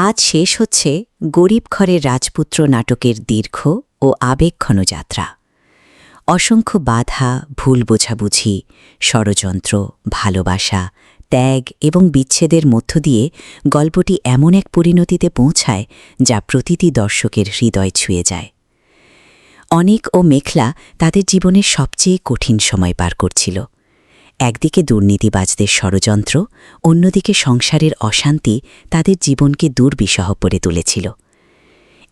আজ শেষ হচ্ছে গরিব ঘরের রাজপুত্র নাটকের দীর্ঘ ও আবেগঘন যাত্রা। অসংখ্য বাধা, ভুল বোঝাবুঝি, ষড়যন্ত্র, ভালোবাসা, ত্যাগ এবং বিচ্ছেদের মধ্য দিয়ে গল্পটি এমন এক পরিণতিতে পৌঁছায় যা প্রতিটি দর্শকের হৃদয় ছুঁয়ে যায়। অনিক ও মেখলা তাদের জীবনের সবচেয়ে কঠিন সময় পার করছিল। একদিকে দুর্নীতিবাজদের ষড়যন্ত্র, অন্যদিকে সংসারের অশান্তি তাদের জীবনকে দুর্বিষহ করে তুলেছিল।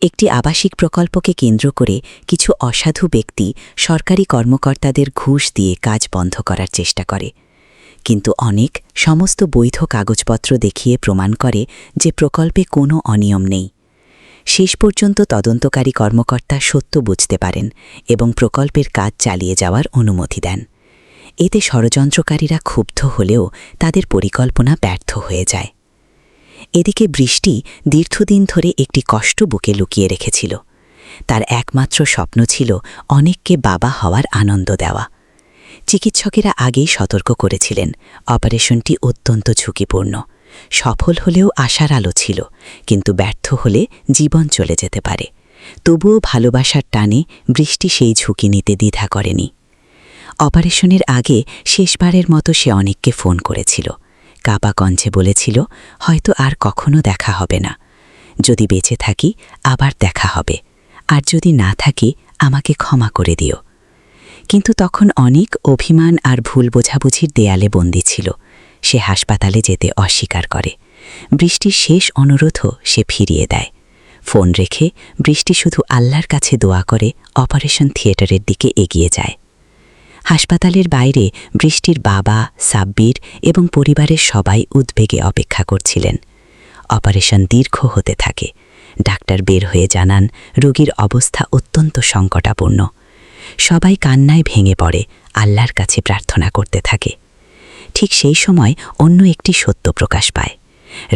একটি আবাসিক প্রকল্পকে কেন্দ্র করে কিছু অসাধু ব্যক্তি সরকারি কর্মকর্তাদের ঘুষ দিয়ে কাজ বন্ধ করার চেষ্টা করে, কিন্তু অনেক সমস্ত বৈধ কাগজপত্র দেখিয়ে প্রমাণ করে যে প্রকল্পে কোনো অনিয়ম নেই। শেষ পর্যন্ত তদন্তকারী কর্মকর্তা সত্য বুঝতে পারেন এবং প্রকল্পের কাজ চালিয়ে যাওয়ার অনুমতি দেন। এতে ষড়যন্ত্রকারীরা ক্ষুব্ধ হলেও তাদের পরিকল্পনা ব্যর্থ হয়ে যায়। এদিকে বৃষ্টি দীর্ঘদিন ধরে একটি কষ্ট বুকে লুকিয়ে রেখেছিল। তার একমাত্র স্বপ্ন ছিল অনেককে বাবা হওয়ার আনন্দ দেওয়া। চিকিৎসকেরা আগেই সতর্ক করেছিলেন অপারেশনটি অত্যন্ত ঝুঁকিপূর্ণ। সফল হলেও আশার আলো ছিল, কিন্তু ব্যর্থ হলে জীবন চলে যেতে পারে। তবুও ভালোবাসার টানে বৃষ্টি সেই ঝুঁকি নিতে দ্বিধা করেনি। অপারেশনের আগে শেষবারের মতো সে অনেককে ফোন করেছিল। কাপা কণ্ঠে বলেছিল, হয়তো আর কখনো দেখা হবে না। যদি বেঁচে থাকি আবার দেখা হবে, আর যদি না থাকি আমাকে ক্ষমা করে দিও। কিন্তু তখন অনেক অভিমান আর ভুল বোঝাবুঝির দেয়ালে বন্দী ছিল। সে হাসপাতালে যেতে অস্বীকার করে। বৃষ্টির শেষ অনুরোধও সে ফিরিয়ে দেয়। ফোন রেখে বৃষ্টি শুধু আল্লাহর কাছে দোয়া করে অপারেশন থিয়েটারের দিকে এগিয়ে যায়। হাসপাতালের বাইরে বৃষ্টির বাবা, সাব্বির এবং পরিবারের সবাই উদ্বেগে অপেক্ষা করছিলেন। অপারেশন দীর্ঘ হতে থাকে। ডাক্তার বের হয়ে জানান রোগীর অবস্থা অত্যন্ত সংকটাপন্ন। সবাই কান্নায় ভেঙে পড়ে, আল্লাহর কাছে প্রার্থনা করতে থাকে। ঠিক সেই সময় অন্য একটি সত্য প্রকাশ পায়।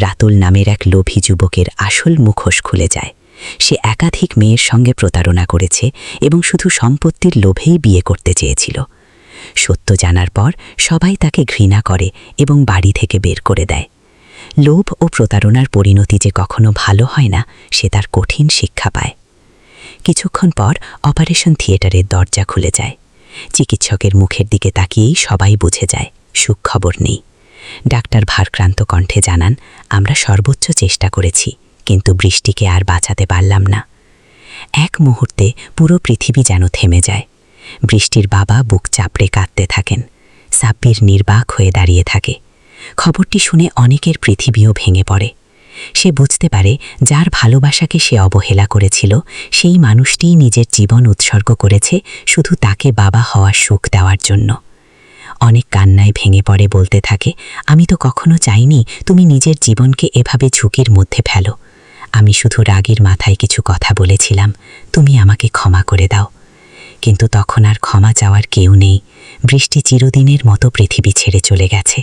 রাতুল নামের এক লোভী যুবকের আসল মুখোশ খুলে যায়। সে একাধিক মেয়ের সঙ্গে প্রতারণা করেছে এবং শুধু সম্পত্তির লোভেই বিয়ে করতে চেয়েছিল। সত্য জানার পর সবাই তাকে ঘৃণা করে এবং বাড়ি থেকে বের করে দেয়। লোভ ও প্রতারণার পরিণতি যে কখনো ভালো হয় না, সে তার কঠিন শিক্ষা পায়। কিছুক্ষণ পর অপারেশন থিয়েটারের দরজা খুলে যায়। চিকিৎসকের মুখের দিকে তাকিয়েই সবাই বুঝে যায় সুখবর নেই। ডাক্তার ভারক্রান্ত কণ্ঠে জানান, আমরা সর্বোচ্চ চেষ্টা করেছি, কিন্তু বৃষ্টিকে আর বাঁচাতে পারলাম না। এক মুহূর্তে পুরো পৃথিবী যেন থেমে যায়। বৃষ্টির বাবা বুক চাপড়ে কাঁদতে থাকেন। সাব্বির নির্বাক হয়ে দাঁড়িয়ে থাকে। খবরটি শুনে অনেকের পৃথিবীও ভেঙে পড়ে। সে বুঝতে পারে যার ভালোবাসাকে সে অবহেলা করেছিল, সেই মানুষটিই নিজের জীবন উৎসর্গ করেছে শুধু তাকে বাবা হওয়ার সুখ দেওয়ার জন্য। অনেক কান্নায় ভেঙে পড়ে বলতে থাকে, আমি তো কখনো চাইনি তুমি নিজের জীবনকে এভাবে ঝুঁকির মধ্যে ফেলো। আমি শুধু রাগের মাথায় কিছু কথা বলেছিলাম, তুমি আমাকে ক্ষমা করে দাও। কিন্তু তখন আর ক্ষমা চাওয়ার কেউ নেই। বৃষ্টি চিরদিনের মতো পৃথিবী ছেড়ে চলে গেছে।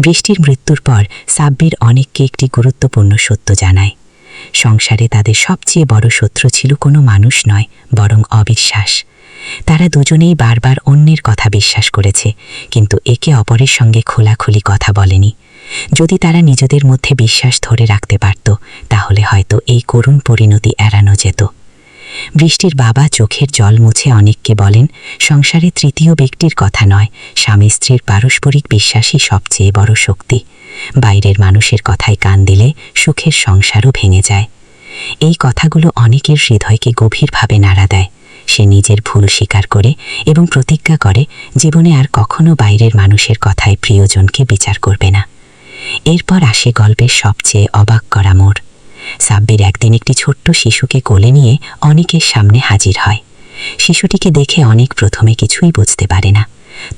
বৃষ্টির মৃত্যুর পর সাব্বির অনেককে একটি গুরুত্বপূর্ণ সত্য জানায়। সংসারে তাদের সবচেয়ে বড় শত্রু ছিল কোনো মানুষ নয়, বরং অবিশ্বাস। তারা দুজনেই বারবার অন্যের কথা বিশ্বাস করেছে, কিন্তু একে অপরের সঙ্গে খোলাখুলি কথা বলেনি। যদি তারা নিজেদের মধ্যে বিশ্বাস ধরে রাখতে পারত, তাহলে হয়তো এই করুণ পরিণতি এড়ানো যেত। বৃষ্টির বাবা চোখের জল মুছে অনেককে বলেন, সংসারে তৃতীয় ব্যক্তির কথা নয়, স্বামী স্ত্রীর পারস্পরিক বিশ্বাসই সবচেয়ে বড় শক্তি। বাইরের মানুষের কথায় কান দিলে সুখের সংসারও ভেঙে যায়। এই কথাগুলো অনেকের হৃদয়কে গভীরভাবে নাড়া দেয়। সে নিজের ভুল স্বীকার করে এবং প্রতিজ্ঞা করে জীবনে আর কখনো বাইরের মানুষের কথায় প্রিয়জনকে বিচার করবে না। এরপর আসে গল্পের সবচেয়ে অবাক করা মোড়। সাব্বির একদিন একটি ছোট্ট শিশুকে কোলে নিয়ে অনেকের সামনে হাজির হয়। শিশুটিকে দেখে অনেক প্রথমে কিছুই বুঝতে পারে না।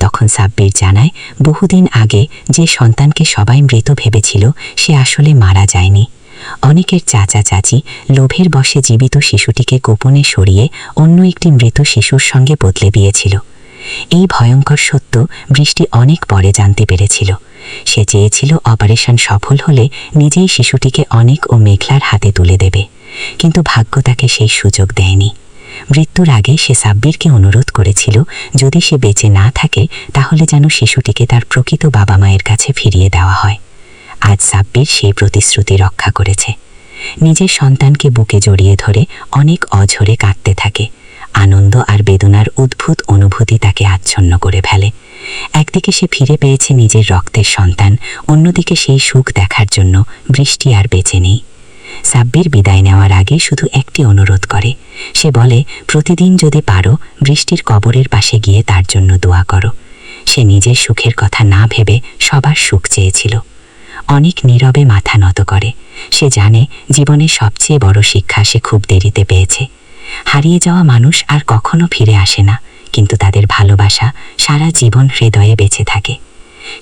তখন সাব্বির জানায়, বহুদিন আগে যে সন্তানকে সবাই মৃত ভেবেছিল, সে আসলে মারা যায়নি। অনেকের চাচা চাচি লোভের বশে জীবিত শিশুটিকে গোপনে সরিয়ে অন্য একটি মৃত শিশুর সঙ্গে বদলে দিয়েছিল। এই ভয়ঙ্কর সত্য বৃষ্টি অনেক পরে জানতে পেরেছিল। সে চেয়েছিল অপারেশন সফল হলে নিজেই শিশুটিকে অনেক ও মেঘলার হাতে তুলে দেবে, কিন্তু ভাগ্য তাকে সেই সুযোগ দেয়নি। মৃত্যুর আগে সে সাব্বিরকে অনুরোধ করেছিল, যদি সে বেঁচে না থাকে তাহলে যেন শিশুটিকে তার প্রকৃত বাবা মায়ের কাছে ফিরিয়ে দেওয়া হয়। আজ সাব্বির সেই প্রতিশ্রুতি রক্ষা করেছে। নিজের সন্তানকে বুকে জড়িয়ে ধরে অনেক অঝরে কাঁদতে থাকে। আনন্দ আর বেদনার অদ্ভুত অনুভূতি তাকে আচ্ছন্ন করে ফেলে। একদিকে সে ফিরে পেয়েছে নিজের রক্তের সন্তান, অন্যদিকে সেই সুখ দেখার জন্য বৃষ্টি আর বেঁচে নেই। সাব্বির বিদায় নেওয়ার আগে শুধু একটি অনুরোধ করে। সে বলে, প্রতিদিন যদি পারো বৃষ্টির কবরের পাশে গিয়ে তার জন্য দোয়া করো। সে নিজের সুখের কথা না ভেবে সবার সুখ চেয়েছিল। অনেক নীরবে মাথা নত করে। সে জানে জীবনের সবচেয়ে বড় শিক্ষা সে খুব দেরিতে পেয়েছে। হারিয়ে যাওয়া মানুষ আর কখনো ফিরে আসে না, কিন্তু তাদের ভালোবাসা সারা জীবন হৃদয়ে বেঁচে থাকে।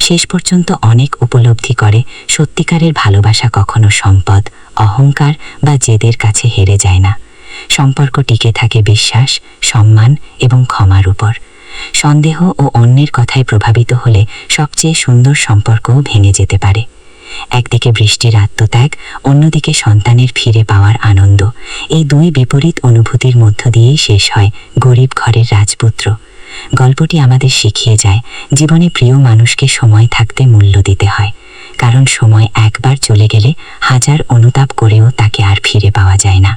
শেষ পর্যন্ত অনেক উপলব্ধি করে সত্যিকারের ভালোবাসা কখনো সম্পদ, অহংকার বা জেদের কাছে হেরে যায় না। সম্পর্ক টিকে থাকে বিশ্বাস, সম্মান এবং ক্ষমার উপর। সন্দেহ ও অন্যের কথায় প্রভাবিত হলে সবচেয়ে সুন্দর সম্পর্কও ভেঙে যেতে পারে। একদিকে বৃষ্টির আত্মত্যাগ, অন্যদিকে সন্তানের ফিরে পাওয়ার আনন্দ। এই দুই বিপরীত অনুভূতির মধ্য দিয়েই শেষ হয় গরিব ঘরের রাজপুত্র। গল্পটি আমাদের শিখিয়ে যায় জীবনে প্রিয় মানুষকে সময় থাকতে মূল্য দিতে হয়, কারণ সময় একবার চলে গেলে হাজার অনুতাপ করেও তাকে আর ফিরে পাওয়া যায় না।